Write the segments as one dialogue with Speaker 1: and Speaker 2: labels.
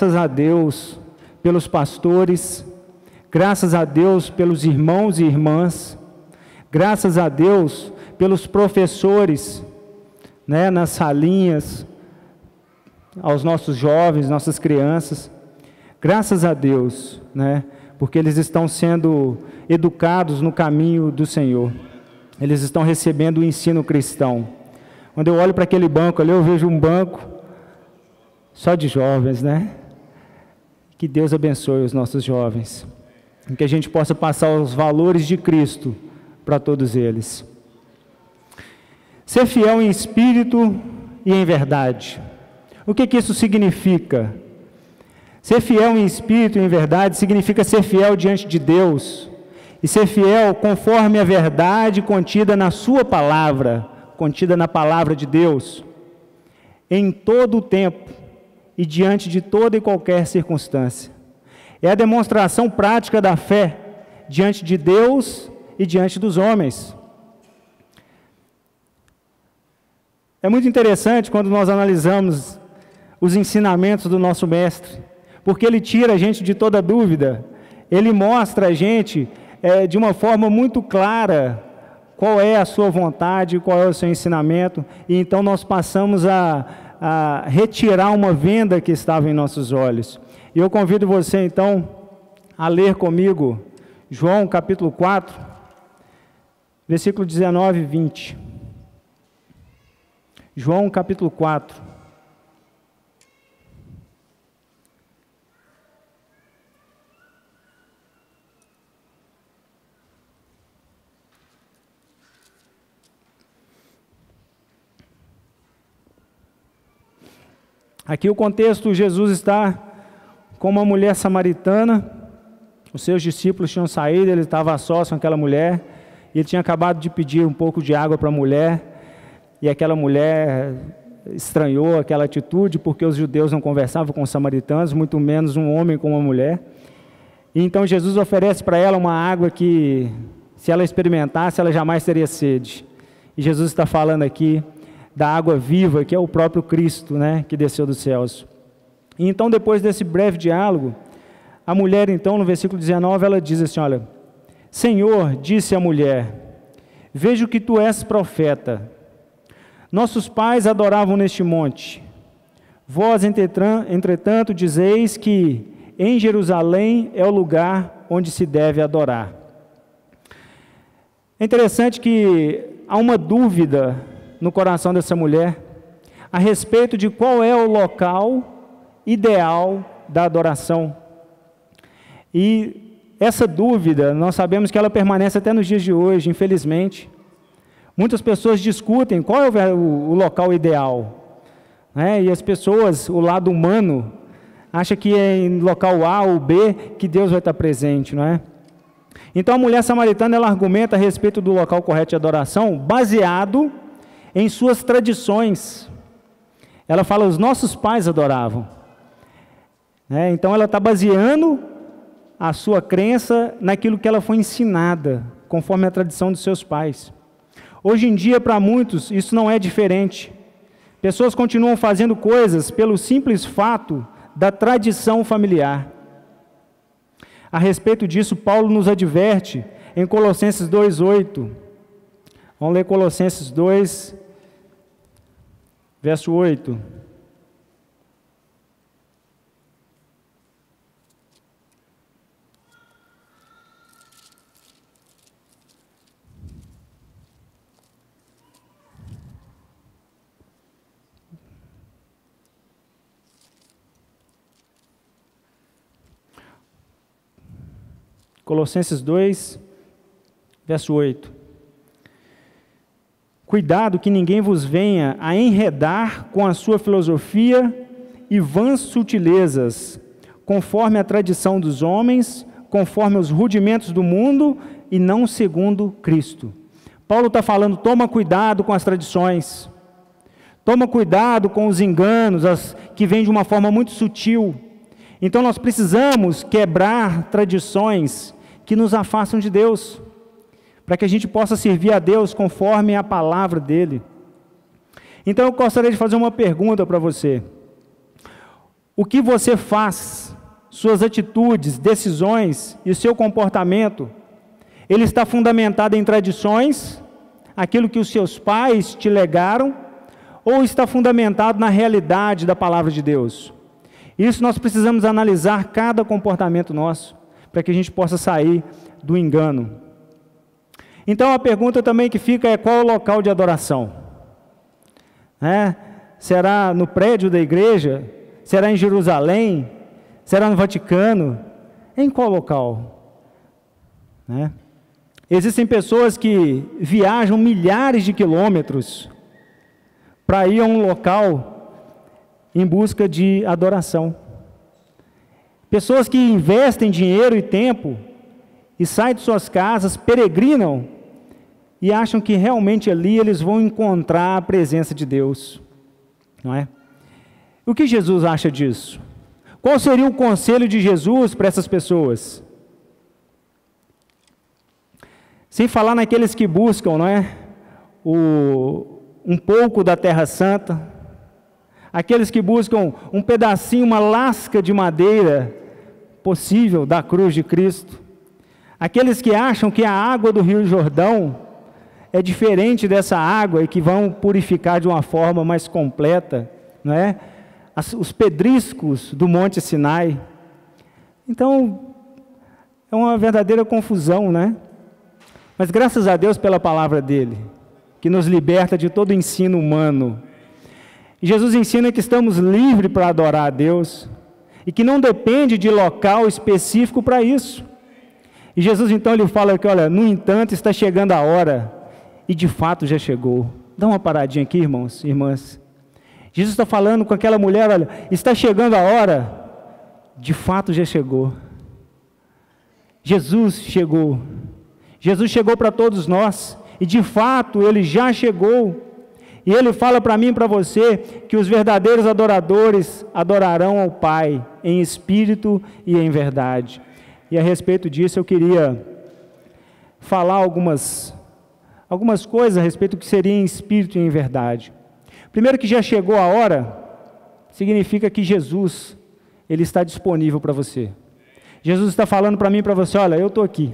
Speaker 1: Graças a Deus pelos pastores, graças a Deus pelos irmãos e irmãs, graças a Deus pelos professores, né, nas salinhas, aos nossos jovens, nossas crianças, graças a Deus, né, porque eles estão sendo educados no caminho do Senhor, eles estão recebendo o ensino cristão. Quando eu olho para aquele banco ali, eu vejo um banco só de jovens, né? Que Deus abençoe os nossos jovens, e que a gente possa passar os valores de Cristo para todos eles. Ser fiel em espírito e em verdade. O que isso significa? Ser fiel em espírito e em verdade significa ser fiel diante de Deus, e ser fiel conforme a verdade contida na sua palavra, contida na palavra de Deus, em todo o tempo e diante de toda e qualquer circunstância. É a demonstração prática da fé diante de Deus e diante dos homens. É muito interessante quando nós analisamos os ensinamentos do nosso mestre, porque ele tira a gente de toda dúvida, ele mostra a gente de uma forma muito clara qual é a sua vontade, qual é o seu ensinamento, e então nós passamos a retirar uma venda que estava em nossos olhos. E eu convido você então a ler comigo João capítulo 4, versículo 19 e 20. João capítulo 4. Aqui o contexto, Jesus está com uma mulher samaritana, os seus discípulos tinham saído, ele estava a sós com aquela mulher, e ele tinha acabado de pedir um pouco de água para a mulher, e aquela mulher estranhou aquela atitude, porque os judeus não conversavam com os samaritanos, muito menos um homem com uma mulher. E então Jesus oferece para ela uma água que, se ela experimentasse, ela jamais teria sede. E Jesus está falando aqui da água viva, que é o próprio Cristo, né, que desceu dos céus. E então, depois desse breve diálogo, a mulher, então, no versículo 19, ela diz assim, olha, Senhor, disse a mulher, vejo que tu és profeta. Nossos pais adoravam neste monte. Vós, entretanto, dizeis que em Jerusalém é o lugar onde se deve adorar. É interessante que há uma dúvida no coração dessa mulher a respeito de qual é o local ideal da adoração. E essa dúvida, nós sabemos que ela permanece até nos dias de hoje, infelizmente. Muitas pessoas discutem qual é o local ideal, né? E as pessoas, o lado humano, acha que é em local A ou B que Deus vai estar presente, não é? Então a mulher samaritana, ela argumenta a respeito do local correto de adoração, baseado em suas tradições. Ela fala, os nossos pais adoravam, né? Então ela está baseando a sua crença naquilo que ela foi ensinada, conforme a tradição dos seus pais. Hoje em dia, para muitos, isso não é diferente. Pessoas continuam fazendo coisas pelo simples fato da tradição familiar. A respeito disso, Paulo nos adverte em Colossenses 2:8. Vamos ler Colossenses 2, verso 8. Colossenses 2, verso 8. Cuidado que ninguém vos venha a enredar com a sua filosofia e vãs sutilezas, conforme a tradição dos homens, conforme os rudimentos do mundo e não segundo Cristo. Paulo está falando, toma cuidado com as tradições, toma cuidado com os enganos, que vêm de uma forma muito sutil. Então nós precisamos quebrar tradições que nos afastam de Deus, para que a gente possa servir a Deus conforme a palavra dEle. Então eu gostaria de fazer uma pergunta para você. o que você faz, suas atitudes, decisões e o seu comportamento, ele está fundamentado em tradições, aquilo que os seus pais te legaram, ou está fundamentado na realidade da palavra de Deus? Isso nós precisamos analisar cada comportamento nosso, para que a gente possa sair do engano. Então a pergunta também que fica é: qual é o local de adoração? Será no prédio da igreja? Será em Jerusalém? Será no Vaticano? Em qual local? Existem pessoas que viajam milhares de quilômetros para ir a um local em busca de adoração. Pessoas que investem dinheiro e tempo e saem de suas casas, peregrinam e acham que realmente ali eles vão encontrar a presença de Deus, não é? O que Jesus acha disso? Qual seria o conselho de Jesus para essas pessoas? Sem falar naqueles que buscam, não é? Um pouco da Terra Santa, aqueles que buscam um pedacinho, uma lasca de madeira possível da cruz de Cristo, aqueles que acham que a água do Rio Jordão é diferente dessa água e que vão purificar de uma forma mais completa, não é? Os pedriscos do Monte Sinai. Então, é uma verdadeira confusão, né? Mas graças a Deus pela palavra dele, que nos liberta de todo ensino humano. E Jesus ensina que estamos livres para adorar a Deus, e que não depende de local específico para isso. E Jesus então ele fala que, olha, no entanto está chegando a hora, e de fato já chegou. Dá uma paradinha aqui, irmãos e irmãs. Jesus está falando com aquela mulher, olha, está chegando a hora, de fato já chegou. Jesus chegou. Jesus chegou para todos nós, e de fato ele já chegou. E ele fala para mim e para você que os verdadeiros adoradores adorarão ao Pai em espírito e em verdade. E a respeito disso eu queria falar algumas coisas a respeito do que seria em espírito e em verdade. Primeiro, que já chegou a hora, significa que Jesus, ele está disponível para você. Jesus está falando para mim e para você, olha, eu estou aqui.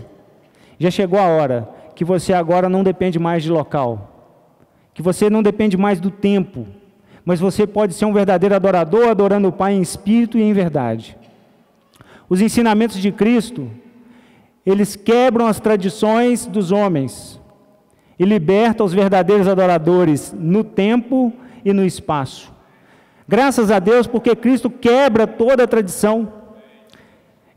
Speaker 1: Já chegou a hora que você agora não depende mais de local, que você não depende mais do tempo, mas você pode ser um verdadeiro adorador, adorando o Pai em espírito e em verdade. Os ensinamentos de Cristo, eles quebram as tradições dos homens e libertam os verdadeiros adoradores no tempo e no espaço. Graças a Deus, porque Cristo quebra toda a tradição.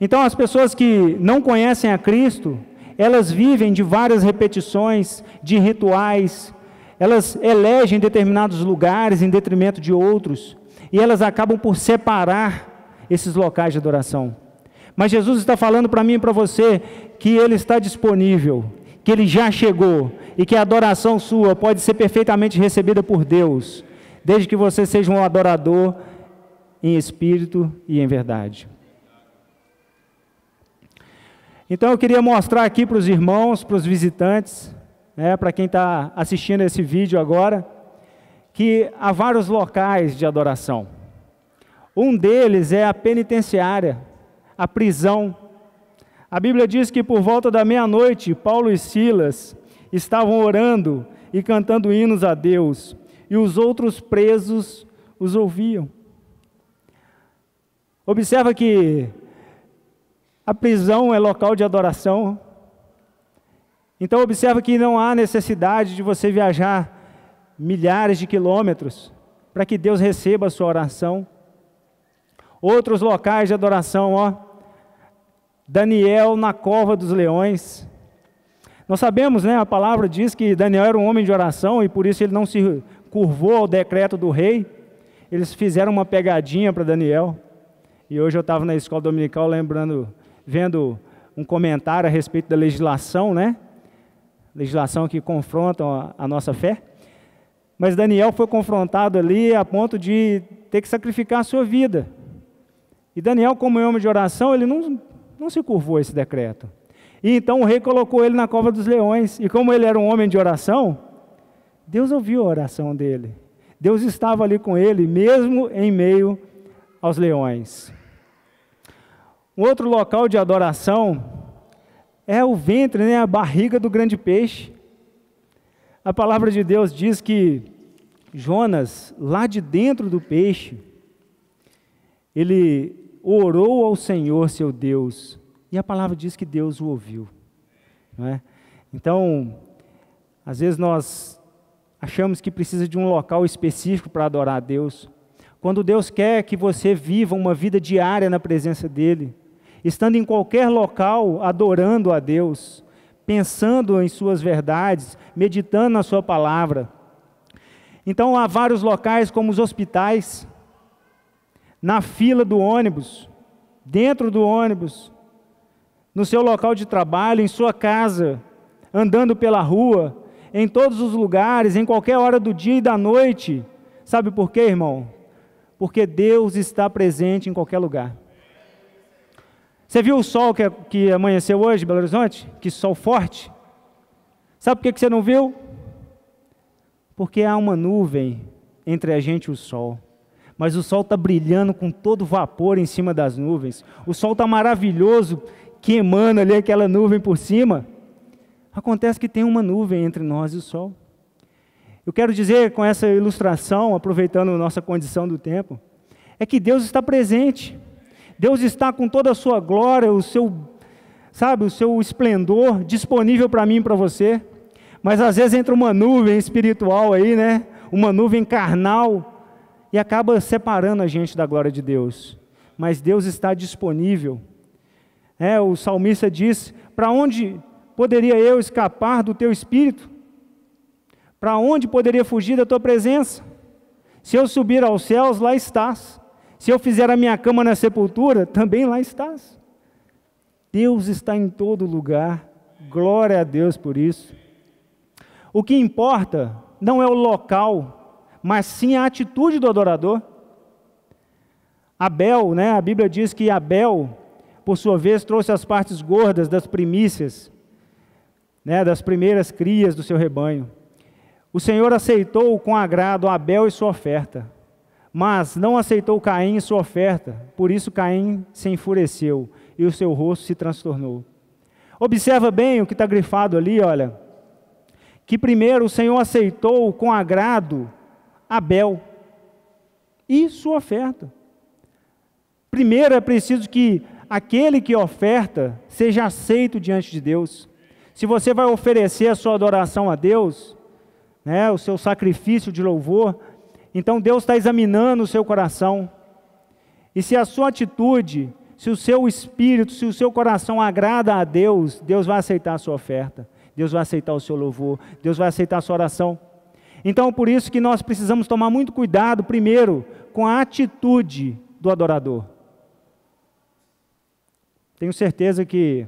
Speaker 1: Então as pessoas que não conhecem a Cristo, elas vivem de várias repetições, de rituais, elas elegem determinados lugares em detrimento de outros, e elas acabam por separar esses locais de adoração. Mas Jesus está falando para mim e para você que Ele está disponível, que Ele já chegou, e que a adoração sua pode ser perfeitamente recebida por Deus, desde que você seja um adorador em espírito e em verdade. Então eu queria mostrar aqui para os irmãos, para os visitantes, para quem está assistindo esse vídeo agora, que há vários locais de adoração. Um deles é a penitenciária, a prisão. A Bíblia diz que por volta da meia-noite, Paulo e Silas estavam orando e cantando hinos a Deus, e os outros presos os ouviam. Observa que a prisão é local de adoração. Então observa que não há necessidade de você viajar milhares de quilômetros para que Deus receba a sua oração. Outros locais de adoração, Daniel na cova dos leões. Nós sabemos, a palavra diz que Daniel era um homem de oração e por isso ele não se curvou ao decreto do rei. Eles fizeram uma pegadinha para Daniel. E hoje eu estava na escola dominical vendo um comentário a respeito da legislação, legislação que confrontam a nossa fé. Mas Daniel foi confrontado ali a ponto de ter que sacrificar a sua vida. E Daniel, como homem de oração, ele não se curvou a esse decreto. E então o rei colocou ele na cova dos leões. E como ele era um homem de oração, Deus ouviu a oração dele. Deus estava ali com ele, mesmo em meio aos leões. Um outro local de adoração é o ventre, né, a barriga do grande peixe. A palavra de Deus diz que Jonas, lá de dentro do peixe, ele orou ao Senhor, seu Deus, e a palavra diz que Deus o ouviu, não é? Então, às vezes nós achamos que precisa de um local específico para adorar a Deus, quando Deus quer que você viva uma vida diária na presença dEle, estando em qualquer local, adorando a Deus, pensando em suas verdades, meditando na sua palavra. Então há vários locais como os hospitais, na fila do ônibus, dentro do ônibus, no seu local de trabalho, em sua casa, andando pela rua, em todos os lugares, em qualquer hora do dia e da noite. Sabe por quê, irmão? Porque Deus está presente em qualquer lugar. Você viu o sol que amanheceu hoje em Belo Horizonte? Que sol forte. Sabe por que você não viu? Porque há uma nuvem entre a gente e o sol. Mas o sol está brilhando com todo vapor em cima das nuvens. O sol está maravilhoso, queimando ali aquela nuvem por cima. Acontece que tem uma nuvem entre nós e o sol. Eu quero dizer com essa ilustração, aproveitando a nossa condição do tempo, é que Deus está presente. Deus está com toda a sua glória, o seu esplendor disponível para mim e para você. Mas às vezes entra uma nuvem espiritual aí, né? Uma nuvem carnal, e acaba separando a gente da glória de Deus. Mas Deus está disponível. O salmista diz: para onde poderia eu escapar do teu espírito? Para onde poderia fugir da tua presença? Se eu subir aos céus, lá estás. Se eu fizer a minha cama na sepultura, também lá estás. Deus está em todo lugar. Glória a Deus por isso. O que importa não é o local, mas sim a atitude do adorador. Abel, né, a Bíblia diz que Abel, por sua vez, trouxe as partes gordas das primícias, né, das primeiras crias do seu rebanho. O Senhor aceitou com agrado Abel e sua oferta, mas não aceitou Caim e sua oferta. Por isso Caim se enfureceu e o seu rosto se transtornou. Observa bem o que está grifado ali, olha. Que primeiro o Senhor aceitou com agrado Abel e sua oferta. Primeiro é preciso que aquele que oferta seja aceito diante de Deus. Se você vai oferecer a sua adoração a Deus, né, o seu sacrifício de louvor, então Deus está examinando o seu coração. E se a sua atitude, se o seu espírito, se o seu coração agrada a Deus, Deus vai aceitar a sua oferta. Deus vai aceitar o seu louvor, Deus vai aceitar a sua oração. Então, por isso que nós precisamos tomar muito cuidado, primeiro, com a atitude do adorador. Tenho certeza que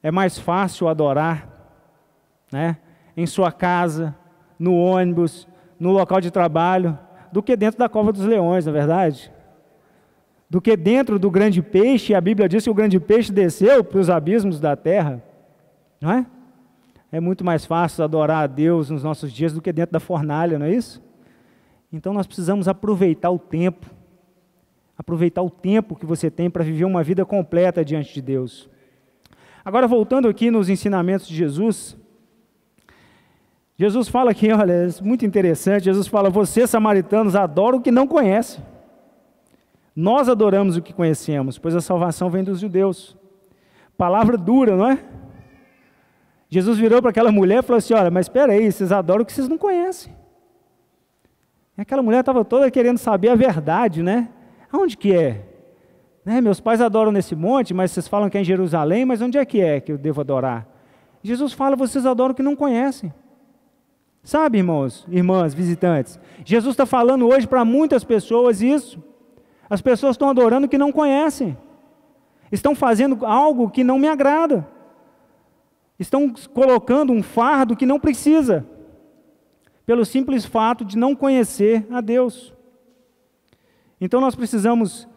Speaker 1: é mais fácil adorar, né, em sua casa, no ônibus, no local de trabalho, do que dentro da cova dos leões, não é verdade? Do que dentro do grande peixe. A Bíblia diz que o grande peixe desceu para os abismos da terra. Não é? É muito mais fácil adorar a Deus nos nossos dias do que dentro da fornalha, não é isso? Então nós precisamos aproveitar o tempo que você tem para viver uma vida completa diante de Deus. Agora, voltando aqui nos ensinamentos de Jesus, Jesus fala aqui, olha, é muito interessante, Jesus fala: vocês, samaritanos, adoram o que não conhecem. Nós adoramos o que conhecemos, pois a salvação vem dos judeus. Palavra dura, não é? Jesus virou para aquela mulher e falou assim: olha, mas espera aí, vocês adoram o que vocês não conhecem. E aquela mulher estava toda querendo saber a verdade, né? Aonde que é? Né? Meus pais adoram nesse monte, mas vocês falam que é em Jerusalém, mas onde é que eu devo adorar? Jesus fala: vocês adoram o que não conhecem. Sabe, irmãos, irmãs, visitantes, Jesus está falando hoje para muitas pessoas isso. As pessoas estão adorando o que não conhecem. Estão fazendo algo que não me agrada. Estão colocando um fardo que não precisa, pelo simples fato de não conhecer a Deus. Então nós precisamos,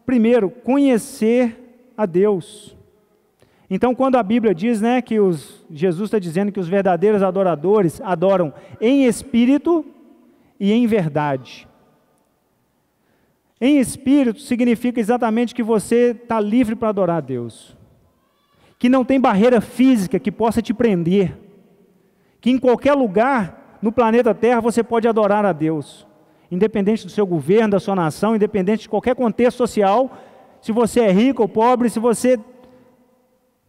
Speaker 1: primeiro, conhecer a Deus. Então, quando a Bíblia diz, né, que Jesus está dizendo que os verdadeiros adoradores adoram em espírito e em verdade. Em espírito significa exatamente que você está livre para adorar a Deus, que não tem barreira física que possa te prender, que em qualquer lugar no planeta Terra você pode adorar a Deus, independente do seu governo, da sua nação, independente de qualquer contexto social, se você é rico ou pobre, se você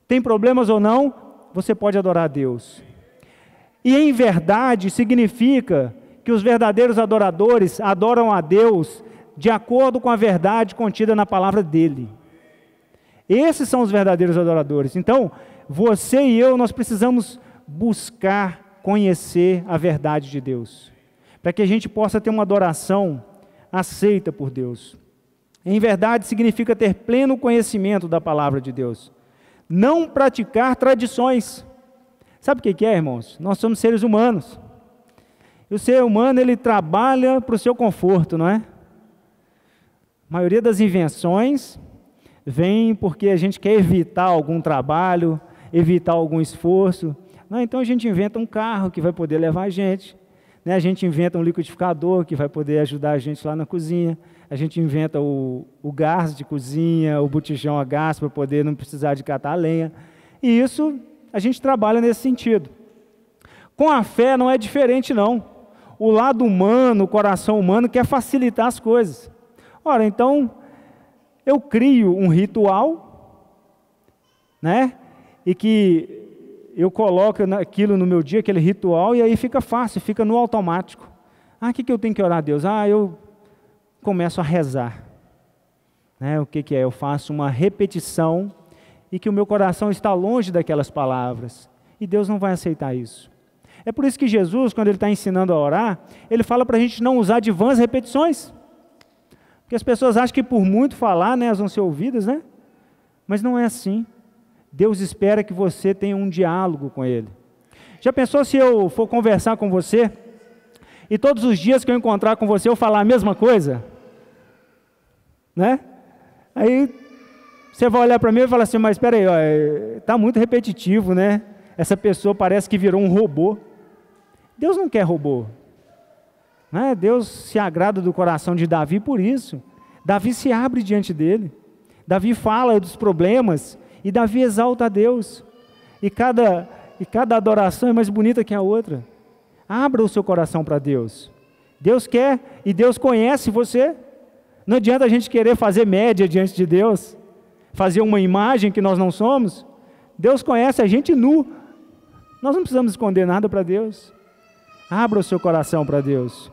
Speaker 1: tem problemas ou não, você pode adorar a Deus. E em verdade significa que os verdadeiros adoradores adoram a Deus de acordo com a verdade contida na palavra dele. Esses são os verdadeiros adoradores. Então, você e eu, nós precisamos buscar conhecer a verdade de Deus, para que a gente possa ter uma adoração aceita por Deus. Em verdade significa ter pleno conhecimento da palavra de Deus. Não praticar tradições. Sabe o que é, irmãos? Nós somos seres humanos. E o ser humano, ele trabalha para o seu conforto, não é? A maioria das invenções vem porque a gente quer evitar algum trabalho, evitar algum esforço. Não, então a gente inventa um carro que vai poder levar a gente. Né? A gente inventa um liquidificador que vai poder ajudar a gente lá na cozinha. A gente inventa o gás de cozinha, o botijão a gás para poder não precisar de catar a lenha. E isso a gente trabalha nesse sentido. Com a fé não é diferente não. O lado humano, o coração humano quer facilitar as coisas. Ora, então, eu crio um ritual, né? E que eu coloco aquilo no meu dia, aquele ritual, e aí fica fácil, fica no automático. O que eu tenho que orar a Deus? Eu começo a rezar. Né? O que é? Eu faço uma repetição e que o meu coração está longe daquelas palavras. E Deus não vai aceitar isso. É por isso que Jesus, quando Ele está ensinando a orar, Ele fala para a gente não usar de vãs repetições. Porque as pessoas acham que por muito falar, né, elas vão ser ouvidas, né? Mas não é assim. Deus espera que você tenha um diálogo com Ele. Já pensou se eu for conversar com você, e todos os dias que eu encontrar com você, eu falar a mesma coisa? Né? Aí, você vai olhar para mim e falar assim, mas espera aí, está muito repetitivo, né? Essa pessoa parece que virou um robô. Deus não quer robô. Né? Deus se agrada do coração de Davi por isso. Davi se abre diante dele. Davi fala dos problemas e Davi exalta a Deus. E cada adoração é mais bonita que a outra. Abra o seu coração para Deus. Deus quer e Deus conhece você. Não adianta a gente querer fazer média diante de Deus, fazer uma imagem que nós não somos. Deus conhece a gente nu. Nós não precisamos esconder nada para Deus. Abra o seu coração para Deus.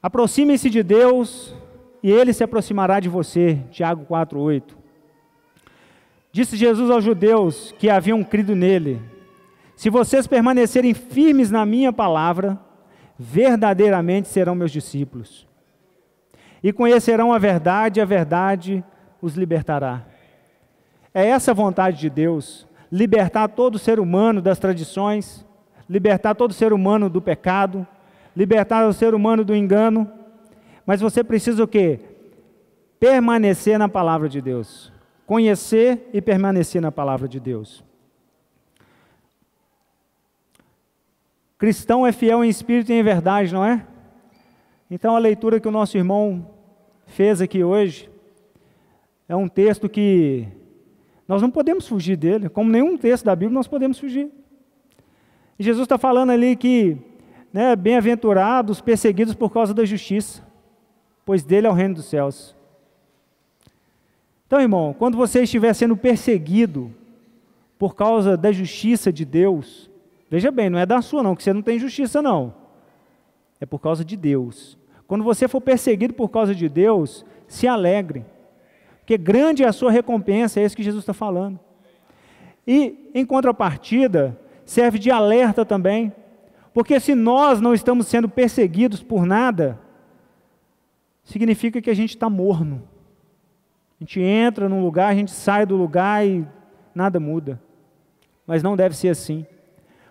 Speaker 1: Aproxime-se de Deus e Ele se aproximará de você. Tiago 4:8. Disse Jesus aos judeus que haviam crido nele: se vocês permanecerem firmes na minha palavra, verdadeiramente serão meus discípulos. E conhecerão a verdade os libertará. É essa a vontade de Deus, libertar todo ser humano das tradições, libertar todo ser humano do pecado, libertar o ser humano do engano, mas você precisa o quê? Permanecer na palavra de Deus, conhecer e permanecer na palavra de Deus. Cristão é fiel em espírito e em verdade, não é? Então a leitura que o nosso irmão fez aqui hoje é um texto que nós não podemos fugir dele, como nenhum texto da Bíblia nós podemos fugir. E Jesus está falando ali que, né, bem-aventurados os perseguidos por causa da justiça, pois dele é o reino dos céus. Então, irmão, quando você estiver sendo perseguido por causa da justiça de Deus, veja bem, não é da sua não, que você não tem justiça não, é por causa de Deus. Quando você for perseguido por causa de Deus, se alegre, porque grande é a sua recompensa, é isso que Jesus está falando. E, em contrapartida, serve de alerta também, porque se nós não estamos sendo perseguidos por nada, significa que a gente está morno. A gente entra num lugar, a gente sai do lugar e nada muda. Mas não deve ser assim.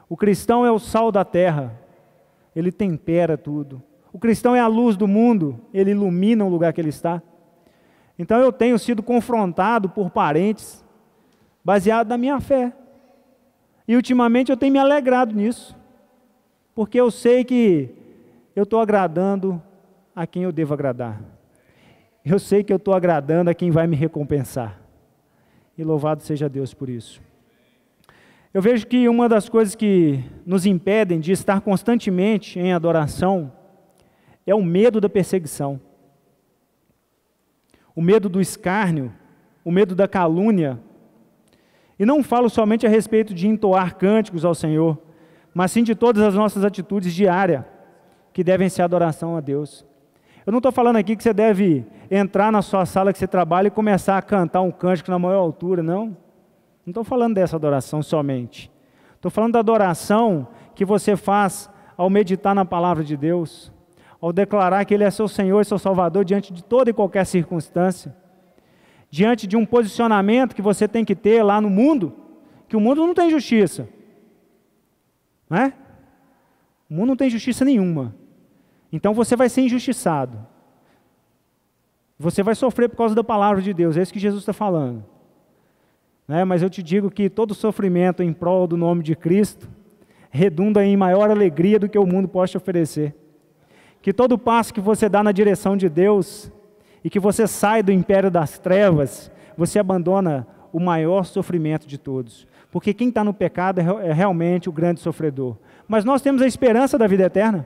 Speaker 1: O cristão é o sal da terra, ele tempera tudo. O cristão é a luz do mundo, ele ilumina o lugar que ele está. Então eu tenho sido confrontado por parentes, baseado na minha fé. E ultimamente eu tenho me alegrado nisso. porque eu sei que eu estou agradando a quem eu devo agradar. Eu sei que eu estou agradando a quem vai me recompensar. E louvado seja Deus por isso. Eu vejo que uma das coisas que nos impedem de estar constantemente em adoração é o medo da perseguição. O medo do escárnio, o medo da calúnia. E não falo somente a respeito de entoar cânticos ao Senhor, mas sim de todas as nossas atitudes diárias, que devem ser adoração a Deus. Eu não estou falando aqui que você deve entrar na sua sala que você trabalha e começar a cantar um cântico na maior altura, não. Não estou falando dessa adoração somente. Estou falando da adoração que você faz ao meditar na palavra de Deus, ao declarar que Ele é seu Senhor e seu Salvador diante de toda e qualquer circunstância, diante de um posicionamento que você tem que ter lá no mundo, que o mundo não tem justiça, não é? O mundo não tem justiça nenhuma, então você vai ser injustiçado, você vai sofrer por causa da palavra de Deus, é isso que Jesus está falando, né? Mas eu te digo que todo sofrimento em prol do nome de Cristo redunda em maior alegria do que o mundo pode te oferecer, que todo passo que você dá na direção de Deus, e que você sai do império das trevas, você abandona o maior sofrimento de todos, porque quem está no pecado é realmente o grande sofredor, mas nós temos a esperança da vida eterna,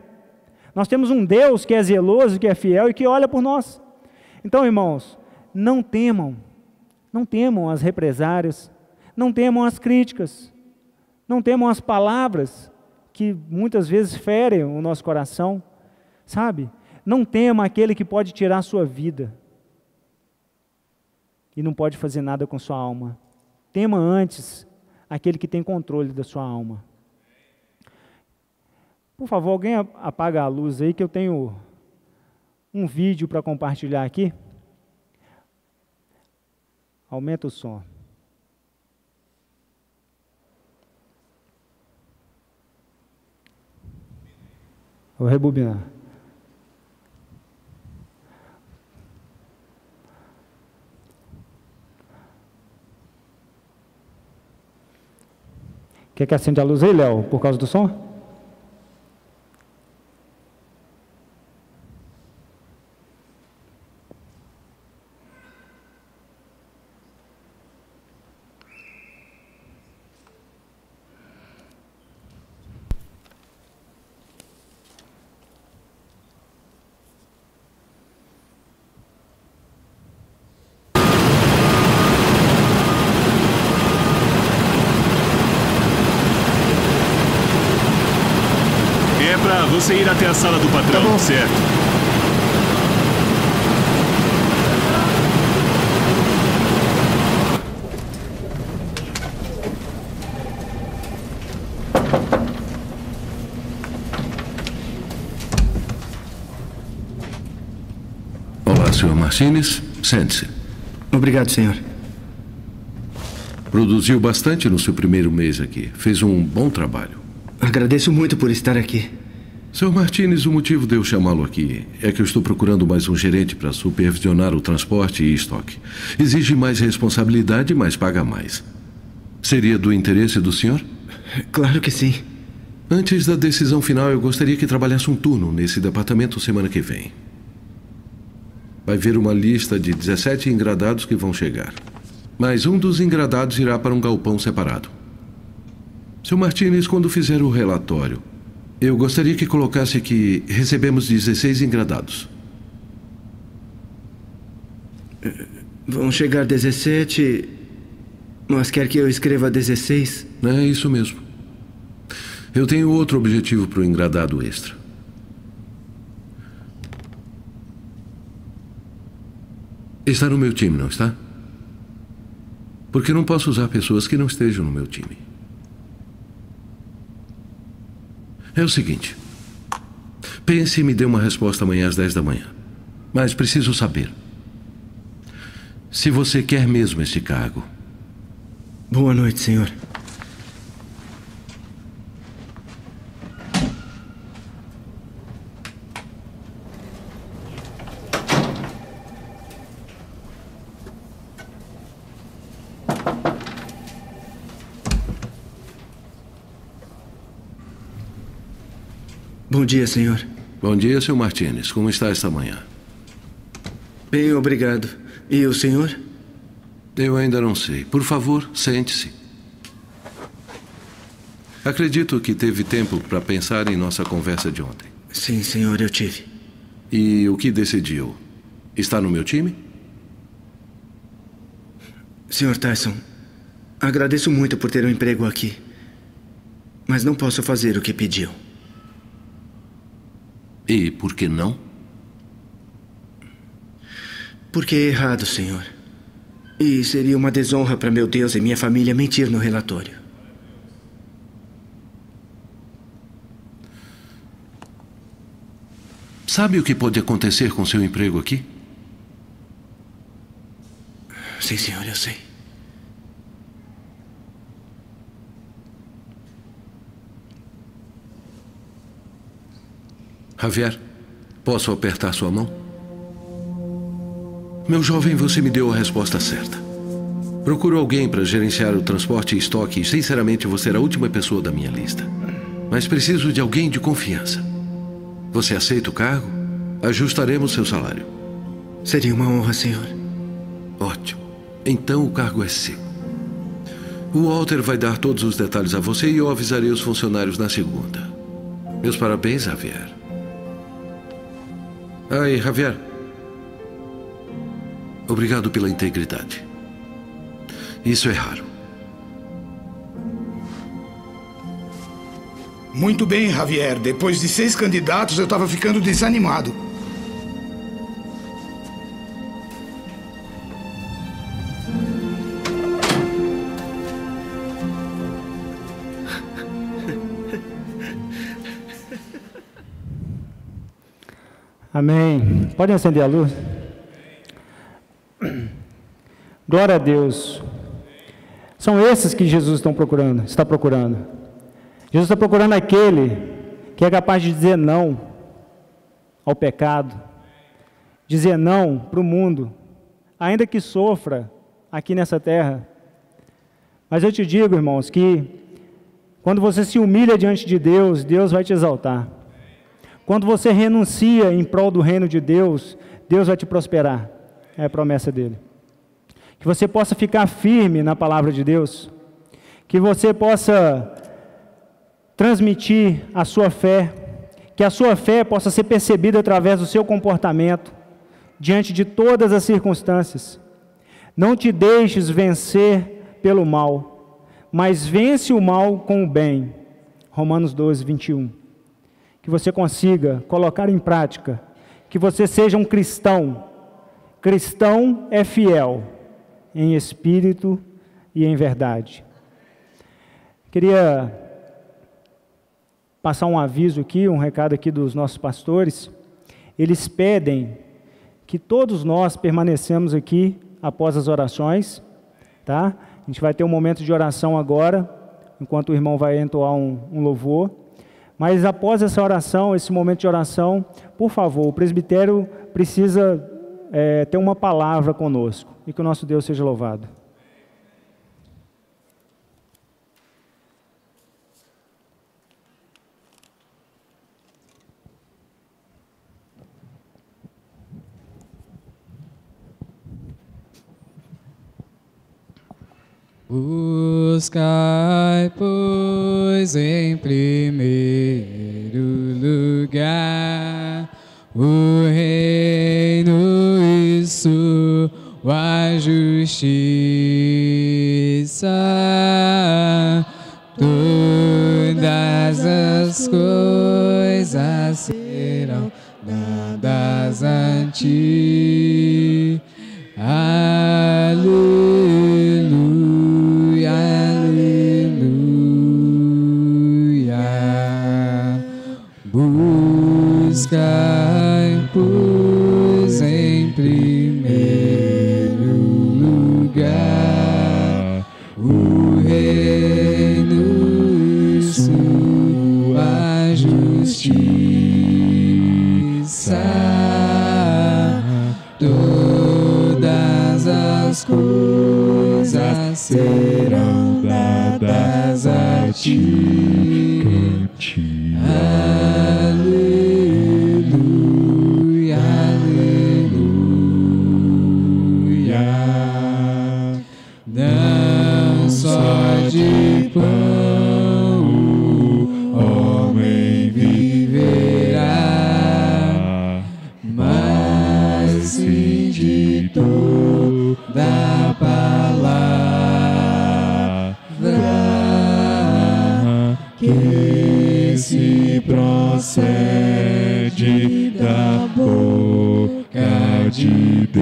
Speaker 1: nós temos um Deus que é zeloso, que é fiel e que olha por nós. Então, irmãos, não temam as represárias, não temam as críticas, não temam as palavras que muitas vezes ferem o nosso coração, sabe? Não tema aquele que pode tirar a sua vida e não pode fazer nada com sua alma. Tema antes aquele que tem controle da sua alma. Por favor, alguém apaga a luz aí, que eu tenho um vídeo para compartilhar aqui. Aumenta o som. Vou rebobinar. Quer que acenda a luz aí, Léo, por causa do som?
Speaker 2: Você ir até a sala do patrão,
Speaker 3: Tá
Speaker 2: certo?
Speaker 3: Olá, Sr. Martínez. Sente-se.
Speaker 4: Obrigado, senhor.
Speaker 3: Produziu bastante no seu primeiro mês aqui. Fez um bom trabalho.
Speaker 4: Agradeço muito por estar aqui.
Speaker 3: Sr. Martínez, o motivo de eu chamá-lo aqui é que eu estou procurando mais um gerente para supervisionar o transporte e estoque. Exige mais responsabilidade, mas paga mais. Seria do interesse do senhor?
Speaker 4: Claro que sim.
Speaker 3: Antes da decisão final, eu gostaria que trabalhasse um turno nesse departamento semana que vem. Vai ver uma lista de 17 engradados que vão chegar. Mas um dos engradados irá para um galpão separado. Sr. Martínez, quando fizer o relatório, eu gostaria que colocasse que recebemos 16 engradados.
Speaker 4: Vão chegar 17, mas quer que eu escreva 16?
Speaker 3: É isso mesmo. Eu tenho outro objetivo para o engradado extra. Está no meu time, não está? Porque não posso usar pessoas que não estejam no meu time. É o seguinte. Pense e me dê uma resposta amanhã às 10 da manhã. Mas preciso saber se você quer mesmo esse cargo.
Speaker 4: Boa noite, senhor. Bom dia, senhor.
Speaker 3: Bom dia, Sr. Martínez. Como está esta manhã?
Speaker 4: Bem, obrigado. E o senhor?
Speaker 3: Eu ainda não sei. Por favor, sente-se. Acredito que teve tempo para pensar em nossa conversa de ontem.
Speaker 4: Sim, senhor, eu tive.
Speaker 3: E o que decidiu? Está no meu time?
Speaker 4: Sr. Tyson, agradeço muito por ter um emprego aqui. Mas não posso fazer o que pediu.
Speaker 3: E por que não?
Speaker 4: Porque é errado, senhor. E seria uma desonra para meu Deus e minha família mentir no relatório.
Speaker 3: Sabe o que pode acontecer com seu emprego aqui?
Speaker 4: Sim, senhor, eu sei.
Speaker 3: Javier, posso apertar sua mão? Meu jovem, você me deu a resposta certa. Procuro alguém para gerenciar o transporte e estoque e, sinceramente, você era a última pessoa da minha lista. Mas preciso de alguém de confiança. Você aceita o cargo? Ajustaremos seu salário.
Speaker 4: Seria uma honra, senhor.
Speaker 3: Ótimo. Então o cargo é seu. O Walter vai dar todos os detalhes a você e eu avisarei os funcionários na segunda. Meus parabéns, Javier. Aí, Javier. Obrigado pela integridade. Isso é raro.
Speaker 5: Muito bem, Javier. Depois de 6 candidatos, eu estava ficando desanimado.
Speaker 1: Amém. Pode acender a luz? Glória a Deus. São esses que Jesus está procurando. Jesus está procurando aquele que é capaz de dizer não ao pecado, dizer não para o mundo, ainda que sofra aqui nessa terra. Mas eu te digo, irmãos, que quando você se humilha diante de Deus, Deus vai te exaltar. Quando você renuncia em prol do reino de Deus, Deus vai te prosperar. É a promessa dele. Que você possa ficar firme na palavra de Deus, que você possa transmitir a sua fé, que a sua fé possa ser percebida através do seu comportamento, diante de todas as circunstâncias. Não te deixes vencer pelo mal, mas vence o mal com o bem. Romanos 12, 21. Que você consiga colocar em prática, que você seja um cristão. Cristão é fiel, em espírito e em verdade. Queria passar um aviso aqui, um recado aqui dos nossos pastores. Eles pedem que todos nós permanecemos aqui após as orações, tá? A gente vai ter um momento de oração agora, enquanto o irmão vai entoar um louvor. Mas após essa oração, esse momento de oração, por favor, o presbitério precisa ter uma palavra conosco. E que o nosso Deus seja louvado.
Speaker 6: Buscai, pois, em primeiro lugar o reino e sua justiça. Todas as coisas serão dadas a ti. Aleluia, aleluia. Buscai, pois, em primeiro lugar o reino e sua justiça. Todas as coisas serão dadas a ti. Aleluia.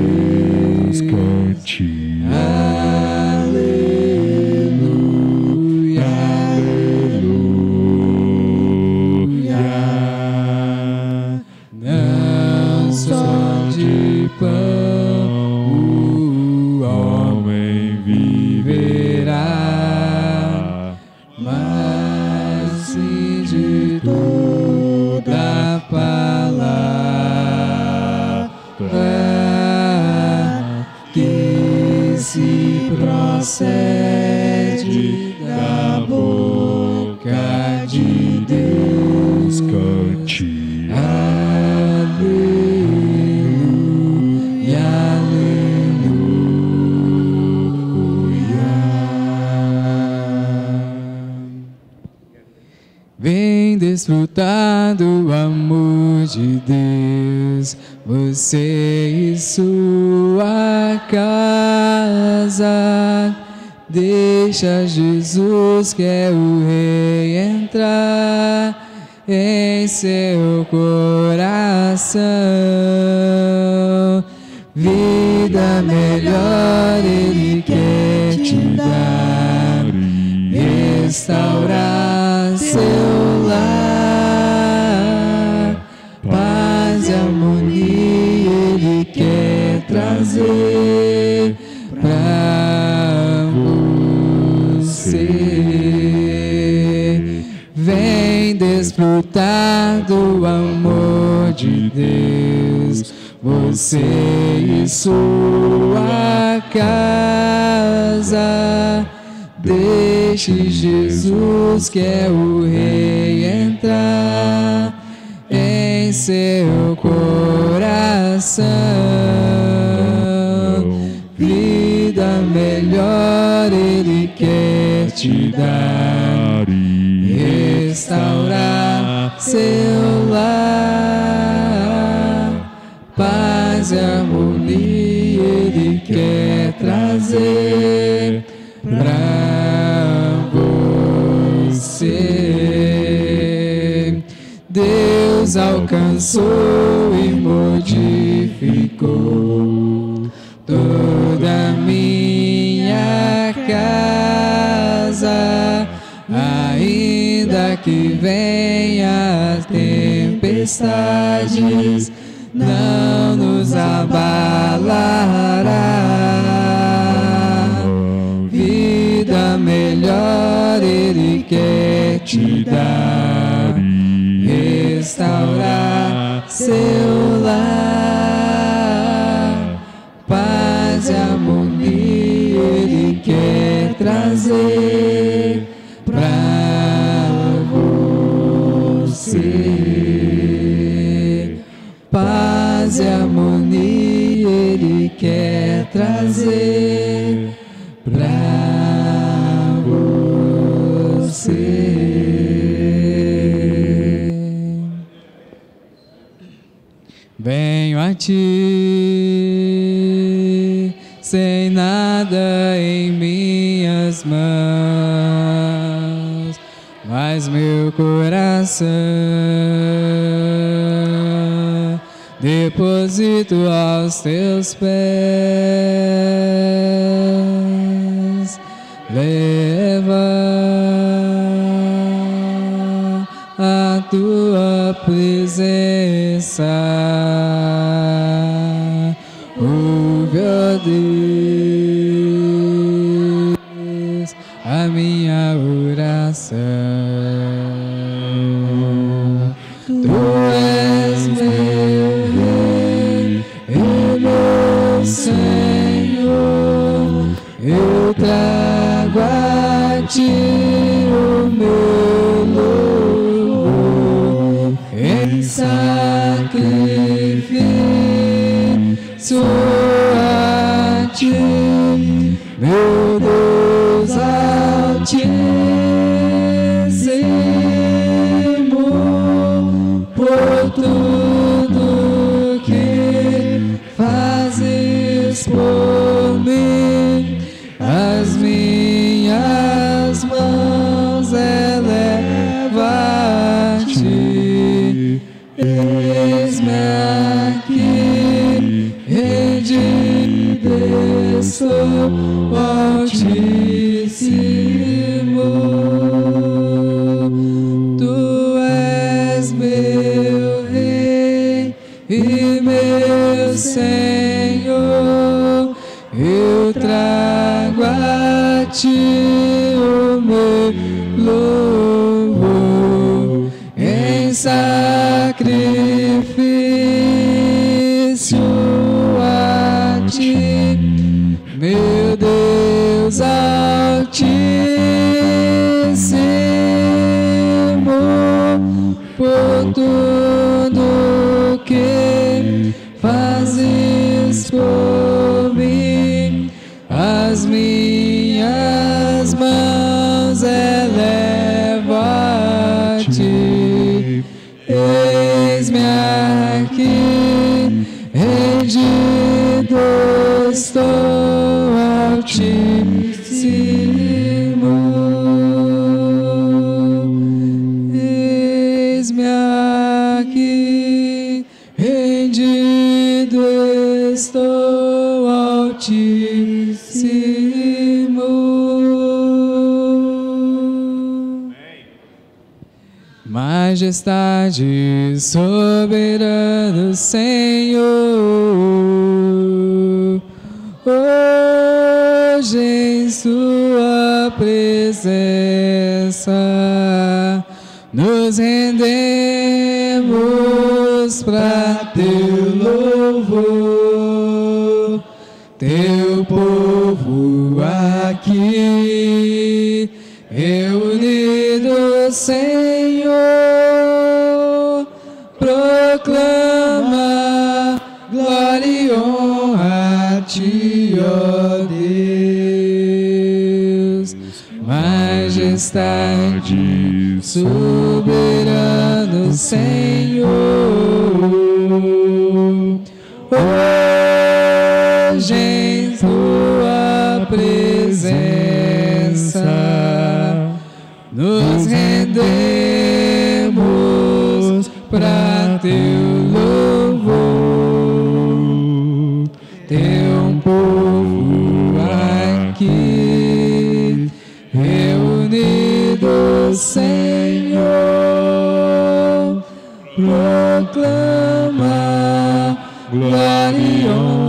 Speaker 6: Deus, cante. Aleluia, aleluia. Não só de pão o homem viverá, mas sim de toda palavra que se procede da boca de Deus. Cante. Aleluia, aleluia. Vem desfrutar do amor de Deus, você e sua casa. Deixa Jesus, que é o Rei, entrar em seu coração. Vida melhor Ele quer te dar, restaurar seu lar. Paz e harmonia Ele quer trazer pra você. Vem desfrutar do amor de Deus, você e sua casa. Deixe Jesus, que é o Rei, entrar em seu coração. Vida melhor Ele quer te dar, restaurar seu lar. Paz e harmonia Ele quer trazer pra você. Deus alcançou e modificou toda a minha casa. Ainda que venha as tempestades, não nos abalará. Vida melhor Ele quer te dar, restaurar seu lar. Paz e harmonia Ele quer trazer pra você. Paz e harmonia Ele quer trazer pra você. Venho a ti, sem nada em minhas mãos, mas meu coração deposito aos teus pés. Leva a tua presença, ouve, ó Deus, a minha oração. Tu és meu Rei, meu Senhor, eu trago a ti o meu louvor em sacrifício a ti, meu Deus altíssimo, por tudo que fazes por mim. As minhas mãos elevo a ti, eis-me aqui, rendido Cristo Altíssimo. Tu és meu Rei e meu Senhor. Eu trago a Ti o meu louvor em sacrifício a Ti, meu Deus Altíssimo, por tudo que fazes por mim. As minhas mãos elevo a Ti. Eis-me aqui, rendido estou, Altíssimo. Eis-me aqui, rendido estou, Altíssimo. Majestade, soberano Senhor, hoje em Sua presença nos rendemos pra Teu louvor. Teu povo aqui reunido, Senhor, proclama glória e honra a Ti, ó Deus. Majestade, soberano Senhor, hoje em Tua presença nos rendemos pra Teu louvor. Teu povo aqui reunido, Senhor, proclama glória e honra